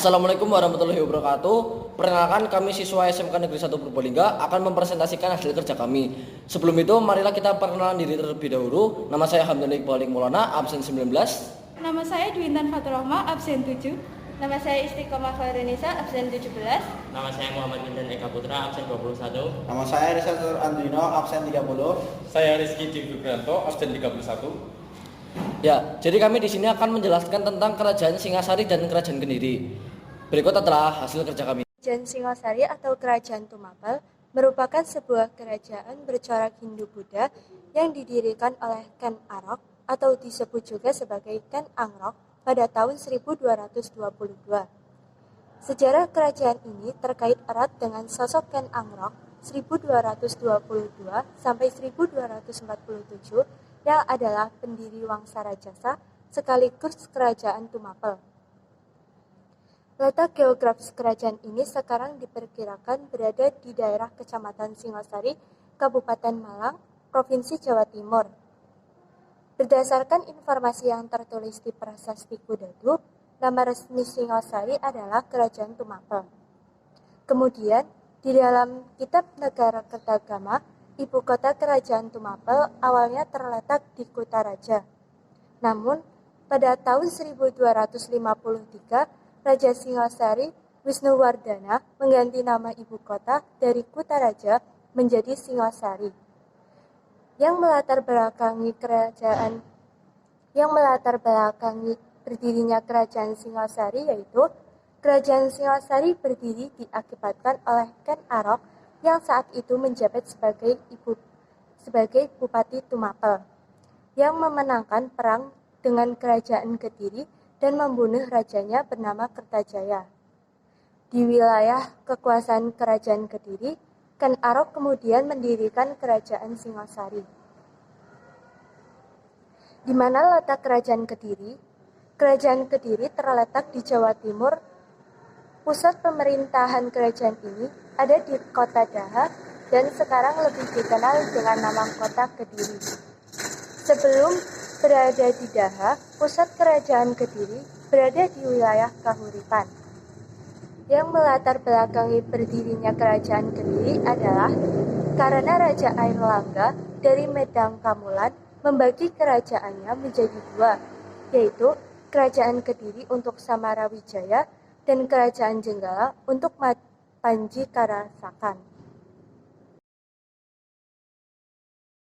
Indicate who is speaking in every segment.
Speaker 1: Assalamualaikum warahmatullahi wabarakatuh. Perkenalkan, kami siswa SMK Negeri 1 Purbalingga akan mempresentasikan hasil kerja kami. Sebelum itu, marilah kita perkenalan diri terlebih dahulu. Nama saya Hamdan Iqbal Maulana, absen 19.
Speaker 2: Nama saya Dwi Intan Fatur Rahma, absen 7.
Speaker 3: Nama saya Istiqomah Khairunnisa, absen 17.
Speaker 4: Nama saya Muhammad Mindan Eka Putra, absen 21.
Speaker 5: Nama saya Rizatur Andrino, absen 30.
Speaker 6: Saya Rizky Cibubranto, absen 31.
Speaker 1: Ya, jadi kami di sini akan menjelaskan tentang Kerajaan Singasari dan Kerajaan Kediri. Berikut adalah hasil kerja kami.
Speaker 3: Kerajaan Singasari atau Kerajaan Tumapel merupakan sebuah kerajaan bercorak Hindu-Buddha yang didirikan oleh Ken Arok atau disebut juga sebagai Ken Angrok pada tahun 1222. Sejarah kerajaan ini terkait erat dengan sosok Ken Angrok 1222 sampai 1247 yang adalah pendiri Wangsa Rajasa sekaligus Kerajaan Tumapel. Letak geografis kerajaan ini sekarang diperkirakan berada di daerah Kecamatan Singasari, Kabupaten Malang, Provinsi Jawa Timur. Berdasarkan informasi yang tertulis di Prasasti Kudadu, nama resmi Singasari adalah Kerajaan Tumapel. Kemudian, di dalam Kitab Negara Kertagama, ibu kota Kerajaan Tumapel awalnya terletak di Kutaraja. Namun, pada tahun 1253, Raja Singasari Wisnuwardana mengganti nama ibu kota dari Kutaraja menjadi Singasari. Yang melatar belakangi berdirinya Kerajaan Singasari yaitu Kerajaan Singasari berdiri diakibatkan oleh Ken Arok yang saat itu menjabat sebagai Bupati Tumapel, yang memenangkan perang dengan Kerajaan Kediri dan membunuh rajanya bernama Kertajaya. Di wilayah kekuasaan Kerajaan Kediri, Ken Arok kemudian mendirikan Kerajaan Singasari. Di mana letak Kerajaan Kediri? Kerajaan Kediri terletak di Jawa Timur. Pusat pemerintahan kerajaan ini ada di Kota Daha dan sekarang lebih dikenal dengan nama Kota Kediri. Sebelum berada di Daha, pusat kerajaan Kediri berada di wilayah Kahuripan. Yang melatar belakangi berdirinya kerajaan Kediri adalah karena Raja Airlangga dari Medang Kamulan membagi kerajaannya menjadi dua, yaitu Kerajaan Kediri untuk Samarawijaya dan Kerajaan Jenggala untuk Panji Karasakan.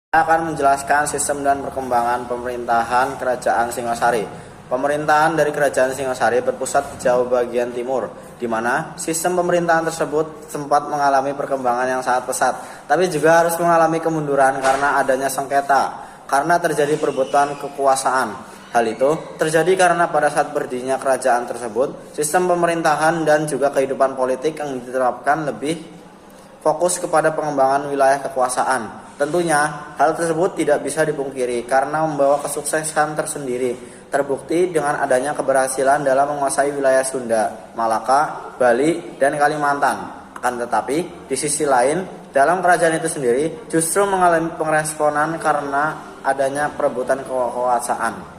Speaker 5: Saya akan menjelaskan sistem dan perkembangan pemerintahan Kerajaan Singasari. Pemerintahan dari Kerajaan Singasari berpusat di Jawa bagian timur, di mana sistem pemerintahan tersebut sempat mengalami perkembangan yang sangat pesat, tapi juga harus mengalami kemunduran karena adanya sengketa, karena terjadi perebutan kekuasaan. Hal itu terjadi karena pada saat berdirinya kerajaan tersebut, sistem pemerintahan dan juga kehidupan politik yang diterapkan lebih fokus kepada pengembangan wilayah kekuasaan. Tentunya, hal tersebut tidak bisa dipungkiri karena membawa kesuksesan tersendiri, terbukti dengan adanya keberhasilan dalam menguasai wilayah Sunda, Malaka, Bali, dan Kalimantan. Akan tetapi, di sisi lain, dalam kerajaan itu sendiri justru mengalami pengeresponan karena adanya perebutan kekuasaan.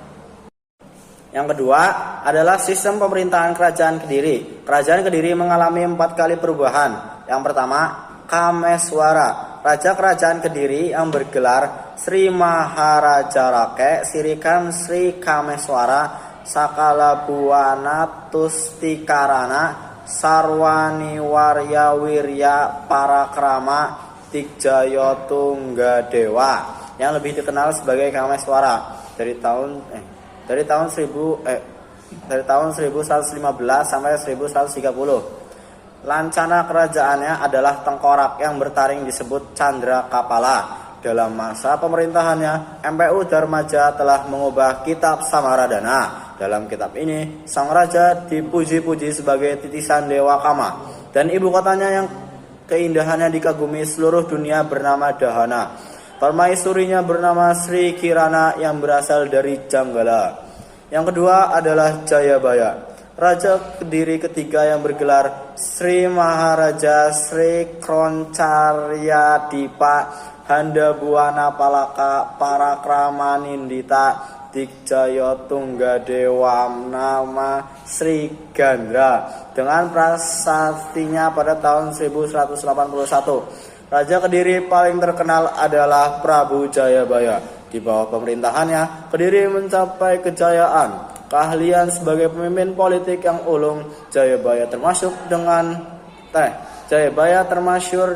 Speaker 5: Yang kedua adalah sistem pemerintahan Kerajaan Kediri. Kerajaan Kediri mengalami 4 kali perubahan. Yang pertama, Kameswara. Raja Kerajaan Kediri yang bergelar Sri Maharaja Rake Sirikan Sri Kameswara Sakala Buwana Tustikarana Sarwani Warya Wirya Parakrama Tigjayotunggadewa yang lebih dikenal sebagai Kameswara dari tahun 1115 sampai 1130. Lancana kerajaannya adalah tengkorak yang bertaring disebut Candra Kapala. Dalam masa pemerintahannya, MPU Darmaja telah mengubah Kitab Samaradana. Dalam kitab ini, sang raja dipuji-puji sebagai titisan Dewa Kama, dan ibu kotanya yang keindahannya dikagumi seluruh dunia bernama Dahana. Permaisurinya bernama Sri Kirana yang berasal dari Janggala. Yang kedua adalah Jayabaya, Raja Kediri ketiga yang bergelar Sri Maharaja Sri Kroncarya Dipa Handa Buana Palaka Parakramanindita Dikjaya Tunggadewa nama Sri Gandra dengan prasasti-nya pada tahun 1181. Raja Kediri paling terkenal adalah Prabu Jayabaya. Di bawah pemerintahannya, Kediri mencapai kejayaan. Keahlian sebagai pemimpin politik yang ulung, Jayabaya termasyur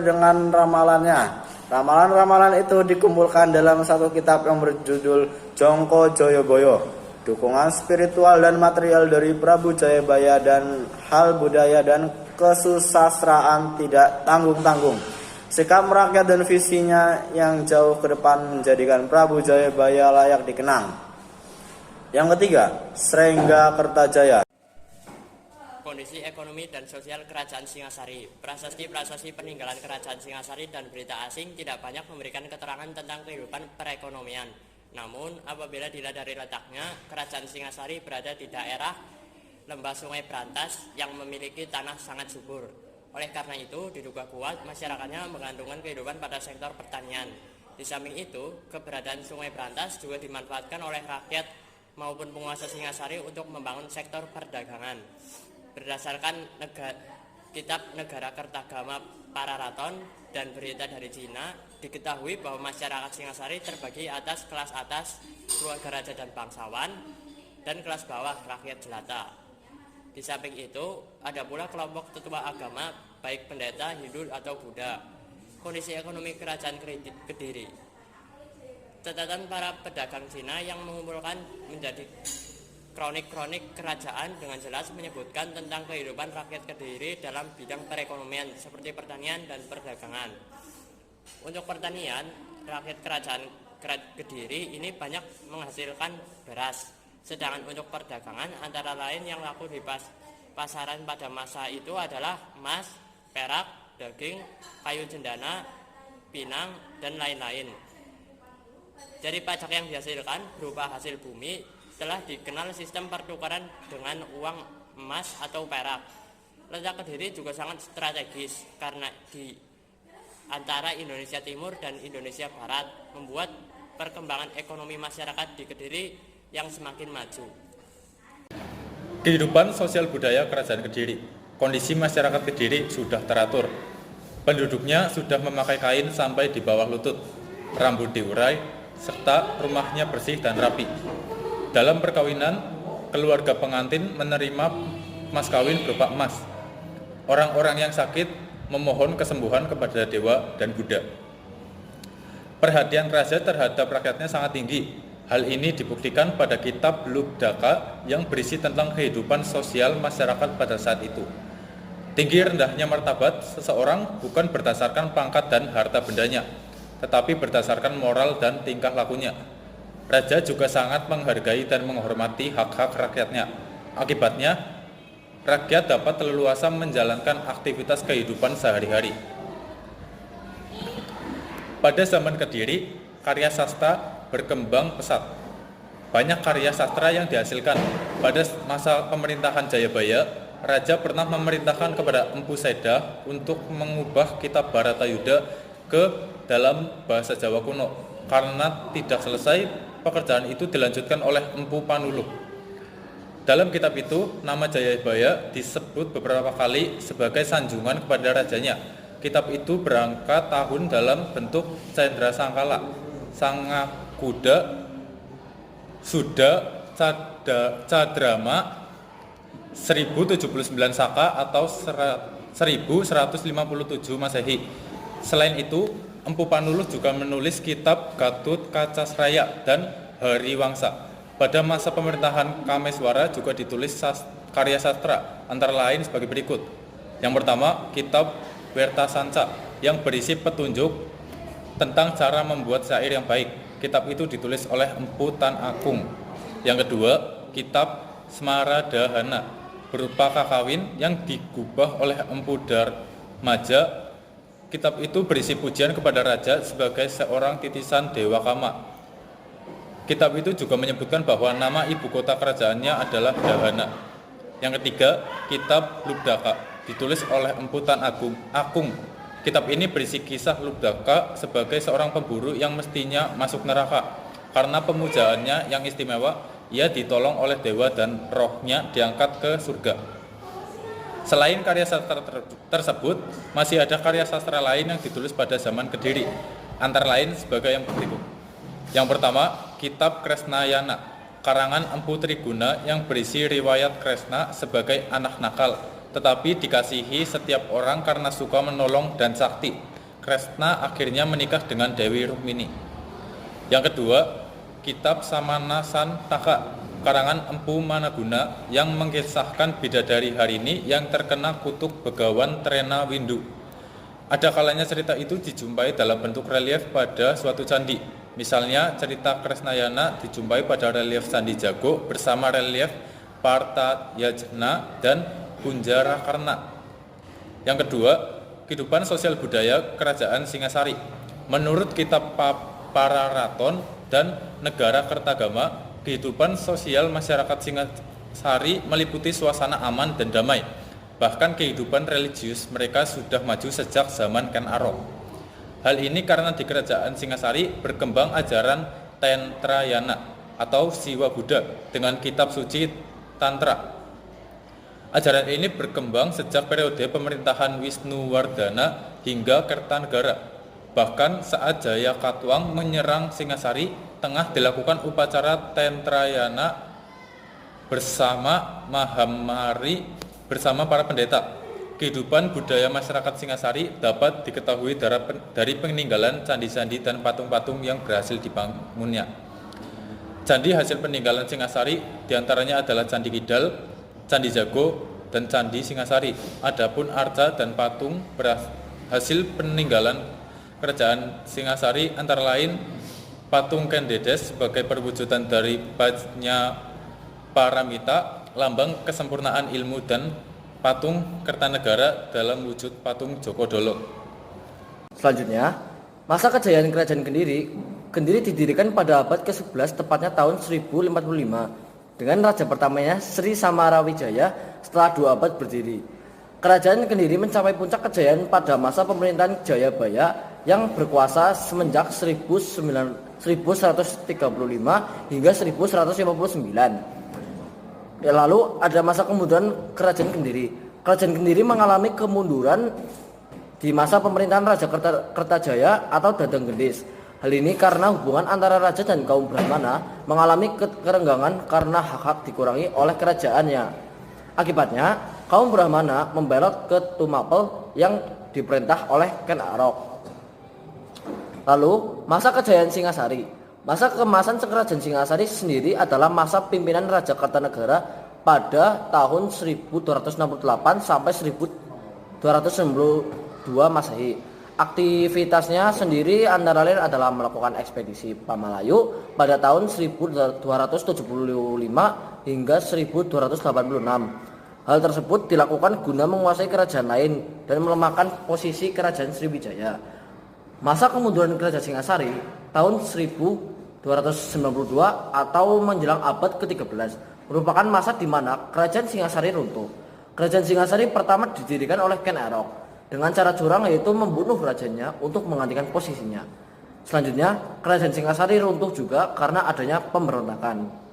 Speaker 5: dengan ramalannya. Ramalan-ramalan itu dikumpulkan dalam satu kitab yang berjudul Jongko Joyoboyo. Dukungan spiritual dan material dari Prabu Jayabaya dan hal budaya dan kesusastraan tidak tanggung-tanggung. Sikap merakyat dan visinya yang jauh ke depan menjadikan Prabu Jayabaya layak dikenang. Yang ketiga, Srengga Kertajaya.
Speaker 4: Kondisi ekonomi dan sosial Kerajaan Singasari. Prasasti-prasasti peninggalan Kerajaan Singasari dan berita asing tidak banyak memberikan keterangan tentang kehidupan perekonomian. Namun, apabila dilihat dari letaknya, Kerajaan Singasari berada di daerah lembah Sungai Brantas yang memiliki tanah sangat subur. Oleh karena itu, diduga kuat masyarakatnya menggantungkan kehidupan pada sektor pertanian. Di samping itu, keberadaan Sungai Brantas juga dimanfaatkan oleh rakyat maupun penguasa Singasari untuk membangun sektor perdagangan. Berdasarkan kitab Negara Kertagama Pararaton dan berita dari Cina, diketahui bahwa masyarakat Singasari terbagi atas kelas atas, keluarga raja dan bangsawan, dan kelas bawah, rakyat jelata. Di samping itu, ada pula kelompok tetua agama, baik pendeta, Hindu atau Buddha. Kondisi ekonomi Kerajaan Kediri. Catatan para pedagang Cina yang mengumpulkan menjadi kronik-kronik kerajaan dengan jelas menyebutkan tentang kehidupan rakyat Kediri dalam bidang perekonomian seperti pertanian dan perdagangan. Untuk pertanian, rakyat Kerajaan Kediri ini banyak menghasilkan beras. Sedangkan untuk perdagangan antara lain yang laku di pasaran pada masa itu adalah emas, perak, daging, kayu cendana, pinang, dan lain-lain. Dari pajak yang dihasilkan berupa hasil bumi telah dikenal sistem pertukaran dengan uang emas atau perak. Letak Kediri juga sangat strategis karena di antara Indonesia Timur dan Indonesia Barat membuat perkembangan ekonomi masyarakat di Kediri yang semakin maju.
Speaker 6: Kehidupan sosial budaya Kerajaan Kediri. Kondisi masyarakat Kediri sudah teratur. Penduduknya sudah memakai kain sampai di bawah lutut, rambut diurai, serta rumahnya bersih dan rapi. Dalam perkawinan, keluarga pengantin menerima mas kawin berupa emas. Orang-orang yang sakit memohon kesembuhan kepada dewa dan Buddha. Perhatian raja terhadap rakyatnya sangat tinggi. Hal ini dibuktikan pada kitab Lubdaka yang berisi tentang kehidupan sosial masyarakat pada saat itu. Tinggi rendahnya martabat seseorang bukan berdasarkan pangkat dan harta bendanya, tetapi berdasarkan moral dan tingkah lakunya. Raja juga sangat menghargai dan menghormati hak-hak rakyatnya. Akibatnya, rakyat dapat leluasa menjalankan aktivitas kehidupan sehari-hari. Pada zaman Kediri, karya sastra berkembang pesat. Banyak karya sastra yang dihasilkan. Pada masa pemerintahan Jayabaya, Raja pernah memerintahkan kepada Empu Sedah untuk mengubah kitab Bharatayuda ke dalam bahasa Jawa kuno. Karena tidak selesai, pekerjaan itu dilanjutkan oleh Empu Panuluh. Dalam kitab itu, nama Jayabaya disebut beberapa kali sebagai sanjungan kepada rajanya. Kitab itu berangkat tahun dalam bentuk Cendra Sangkala, Sangakuda, Suda, Cadrama, 1079 Saka atau 1157 Masehi. Selain itu, Empu Panuluh juga menulis kitab Gatut Kacasraya dan Hariwangsa. Pada masa pemerintahan Kameswara juga ditulis karya sastra, antara lain sebagai berikut. Yang pertama, kitab Wertasanca yang berisi petunjuk tentang cara membuat syair yang baik. Kitab itu ditulis oleh Empu Tan Agung. Yang kedua, kitab Smaradahana berupa kakawin yang digubah oleh Empu Darmaja. Kitab itu berisi pujian kepada raja sebagai seorang titisan Dewa Kama. Kitab itu juga menyebutkan bahwa nama ibu kota kerajaannya adalah Dahana. Yang ketiga, kitab Lubdaka ditulis oleh Empu Tan Agung. Kitab ini berisi kisah Lubdaka sebagai seorang pemburu yang mestinya masuk neraka. Karena pemujaannya yang istimewa, ia ditolong oleh dewa dan rohnya diangkat ke surga. Selain karya sastra tersebut, masih ada karya sastra lain yang ditulis pada zaman Kediri, antara lain sebagai yang berikut. Yang pertama, Kitab Kresnayana, karangan Empu Triguna yang berisi riwayat Kresna sebagai anak nakal, tetapi dikasihi setiap orang karena suka menolong dan sakti. Kresna akhirnya menikah dengan Dewi Rukmini. Yang kedua, Kitab Samanasantaka, karangan Empu Managuna yang mengisahkan bidadari Harini yang terkena kutuk Begawan Trena Windu. Ada kalanya cerita itu dijumpai dalam bentuk relief pada suatu candi. Misalnya cerita Kresnayana dijumpai pada relief Candi Jago bersama relief Partayajna dan Kunjarakarna. Yang kedua, kehidupan sosial budaya Kerajaan Singasari. Menurut kitab Pararaton dan Negara Kertagama, kehidupan sosial masyarakat Singasari meliputi suasana aman dan damai. Bahkan kehidupan religius mereka sudah maju sejak zaman Ken Arok. Hal ini karena di Kerajaan Singasari berkembang ajaran Tentrayana atau Siwa Buddha dengan kitab suci Tantra. Ajaran ini berkembang sejak periode pemerintahan Wisnuwardana hingga Kertanegara. Bahkan saat Jayakatwang menyerang Singasari, tengah dilakukan upacara Tentrayana bersama Mahamari bersama para pendeta. Kehidupan budaya masyarakat Singasari dapat diketahui dari peninggalan candi-candi dan patung-patung yang berhasil dibangunnya. Candi hasil peninggalan Singasari diantaranya adalah Candi Kidal, Candi Jago, dan Candi Singasari. Adapun arca dan patung hasil peninggalan Kerajaan Singasari antara lain patung Kendedes sebagai perwujudan dari Bajnya Paramita, lambang kesempurnaan ilmu, dan patung Kertanegara dalam wujud patung Joko Dolo.
Speaker 1: Selanjutnya, masa kejayaan Kerajaan Kendiri. Kendiri didirikan pada abad ke-11, tepatnya tahun 1045, dengan raja pertamanya Sri Samarawijaya setelah 2 abad berdiri. Kerajaan Kendiri mencapai puncak kejayaan pada masa pemerintahan Jayabaya yang berkuasa semenjak 1135 hingga 1159. Lalu ada masa kemunduran Kerajaan Kendiri. Kerajaan Kendiri mengalami kemunduran di masa pemerintahan Raja Kertajaya atau Dadang Gendis. Hal ini karena hubungan antara raja dan kaum Brahmana mengalami kerenggangan karena hak-hak dikurangi oleh kerajaannya. Akibatnya, kaum Brahmana membelot ke Tumapel yang diperintah oleh Ken Arok. Lalu, masa kejayaan Singasari. Masa keemasan Kerajaan Singasari sendiri adalah masa pimpinan Raja Kertanegara pada tahun 1268 sampai 1292 Masehi. Aktivitasnya sendiri antara lain adalah melakukan ekspedisi Pamalayu pada tahun 1275 hingga 1286. Hal tersebut dilakukan guna menguasai kerajaan lain dan melemahkan posisi Kerajaan Sriwijaya. Masa kemunduran Kerajaan Singasari tahun 1292 atau menjelang abad ke-13 merupakan masa di mana Kerajaan Singasari runtuh. Kerajaan Singasari pertama didirikan oleh Ken Arok dengan cara curang, yaitu membunuh rajanya untuk menggantikan posisinya. Selanjutnya, Kerajaan Singasari runtuh juga karena adanya pemberontakan.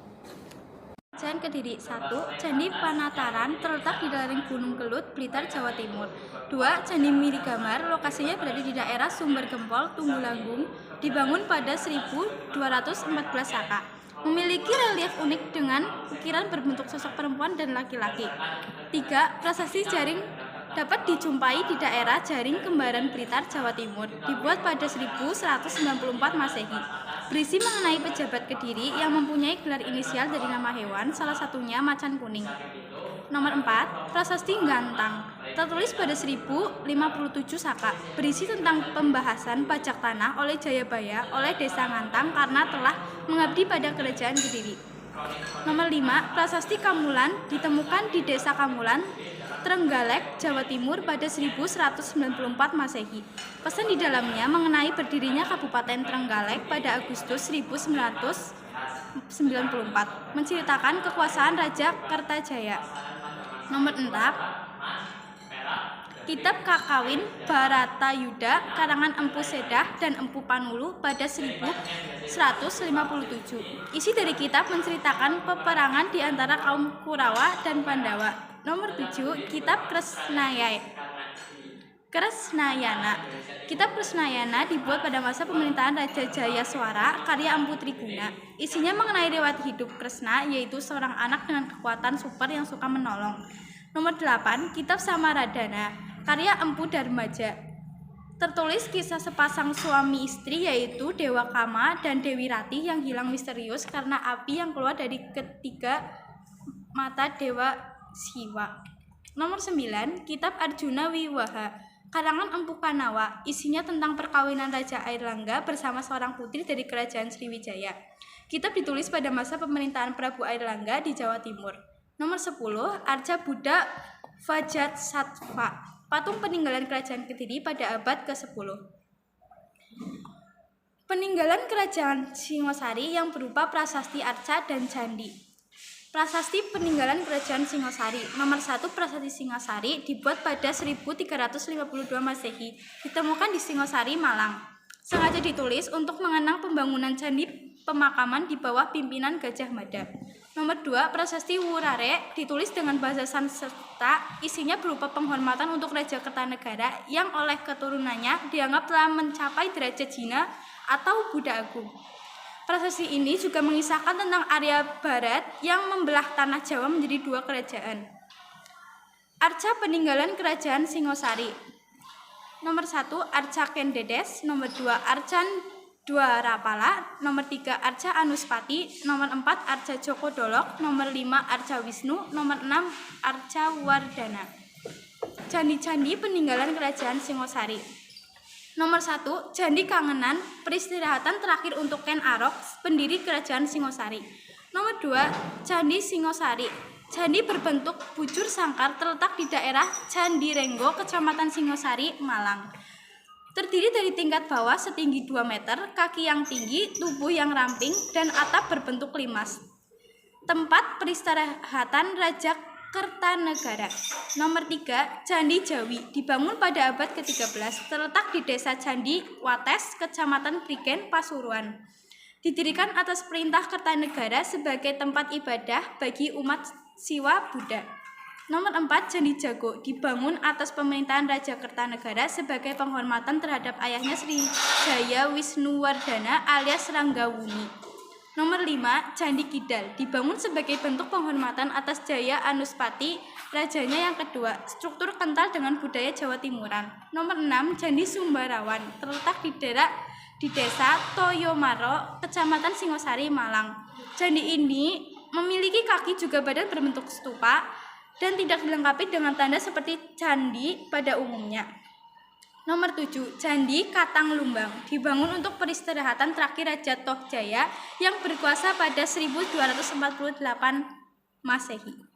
Speaker 2: Kerajaan Kediri. 1. Candi Panataran terletak di lereng Gunung Kelut, Blitar, Jawa Timur. 2. Candi Mirigamar, lokasinya berada di daerah Sumber Gempol, Tunggulanggung, dibangun pada 1214 Saka. Memiliki relief unik dengan ukiran berbentuk sosok perempuan dan laki-laki. 3. Prasasti Jaring dapat dijumpai di daerah Jaring Kembaran Blitar, Jawa Timur, dibuat pada 1194 Masehi. Berisi mengenai pejabat Kediri yang mempunyai gelar inisial dari nama hewan, salah satunya macan kuning. Nomor 4, Prasasti Gantang, tertulis pada 1057 Saka, berisi tentang pembahasan pajak tanah oleh Jayabaya oleh Desa Ngantang karena telah mengabdi pada Kerajaan Kediri. Nomor 5, Prasasti Kamulan ditemukan di Desa Kamulan, Trenggalek, Jawa Timur pada 1194 Masehi. Pesan di dalamnya mengenai berdirinya Kabupaten Trenggalek pada Agustus 1994, menceritakan kekuasaan Raja Kertajaya. Nomor 6, Kitab Kakawin Bharatayuda karangan Empu Sedah dan Empu Panulu pada 1157. Isi dari kitab menceritakan peperangan di antara kaum Kurawa dan Pandawa. Nomor 7, Kitab Kresnayana. Kitab Kresnayana dibuat pada masa pemerintahan Raja Jayaswara karya Empu Triguna. Isinya mengenai riwayat hidup Kresna, yaitu seorang anak dengan kekuatan super yang suka menolong. Nomor 8, Kitab Samaradana karya Empu Darmaja. Tertulis kisah sepasang suami istri yaitu Dewa Kama dan Dewi Ratih yang hilang misterius karena api yang keluar dari ketiga mata Dewa Siwa. Nomor 9, Kitab Arjuna Wiwaha karangan Empu Kanawa. Isinya tentang perkawinan Raja Airlangga bersama seorang putri dari kerajaan Sriwijaya. Kitab ditulis pada masa pemerintahan Prabu Airlangga di Jawa Timur. Nomor 10, Arja Buddha Vajrasattva, patung peninggalan kerajaan Kediri pada abad ke-10. Peninggalan kerajaan Singosari yang berupa prasasti arca dan candi. Prasasti peninggalan kerajaan Singosari. Nomor 1, Prasasti Singosari dibuat pada 1352 Masehi, ditemukan di Singosari, Malang. Sengaja ditulis untuk mengenang pembangunan candi pemakaman di bawah pimpinan Gajah Mada. Nomor 2, Prasasti Wurare ditulis dengan bahasa Sanskerta, isinya berupa penghormatan untuk Raja Kertanegara yang oleh keturunannya dianggap telah mencapai derajat jina atau Buddha Agung. Prasasti ini juga mengisahkan tentang area barat yang membelah tanah Jawa menjadi 2 kerajaan. Arca peninggalan kerajaan Singosari. Nomor 1, Arca Kendedes. Nomor 2, Arcan Dwarapala. Nomor 3, Arca Anuspati. Nomor 4, Arca Joko Dolok. Nomor 5, Arca Wisnu. Nomor 6, Arca Wardana. Candi-candi peninggalan kerajaan Singosari. Nomor 1, Candi Kangenan, peristirahatan terakhir untuk Ken Arok, pendiri kerajaan Singosari. Nomor 2, Candi Singosari. Candi berbentuk bujur sangkar terletak di daerah Candi Renggo, Kecamatan Singosari, Malang. Terdiri dari tingkat bawah setinggi 2 meter, kaki yang tinggi, tubuh yang ramping, dan atap berbentuk limas. Tempat peristirahatan Raja Kertanegara. Nomor 3, Candi Jawi, dibangun pada abad ke-13, terletak di Desa Candi Wates, Kecamatan Prigen, Pasuruan. Didirikan atas perintah Kertanegara sebagai tempat ibadah bagi umat Siwa Buddha. Nomor 4, Candi Jago, dibangun atas pemerintahan Raja Kertanegara sebagai penghormatan terhadap ayahnya Sri Jaya Wisnuwardana alias Ranggawuni. Nomor 5, Candi Kidal, dibangun sebagai bentuk penghormatan atas Jaya Anuspati, rajanya yang kedua, struktur kental dengan budaya Jawa Timuran. Nomor 6, Candi Sumbarawan, terletak di Desa Toyomaro, Kecamatan Singosari, Malang. Candi ini memiliki kaki juga badan berbentuk stupa dan tidak dilengkapi dengan tanda seperti candi pada umumnya. Nomor 7, Candi Katang Lumbang, dibangun untuk peristirahatan terakhir Raja Tohjaya yang berkuasa pada 1248 Masehi.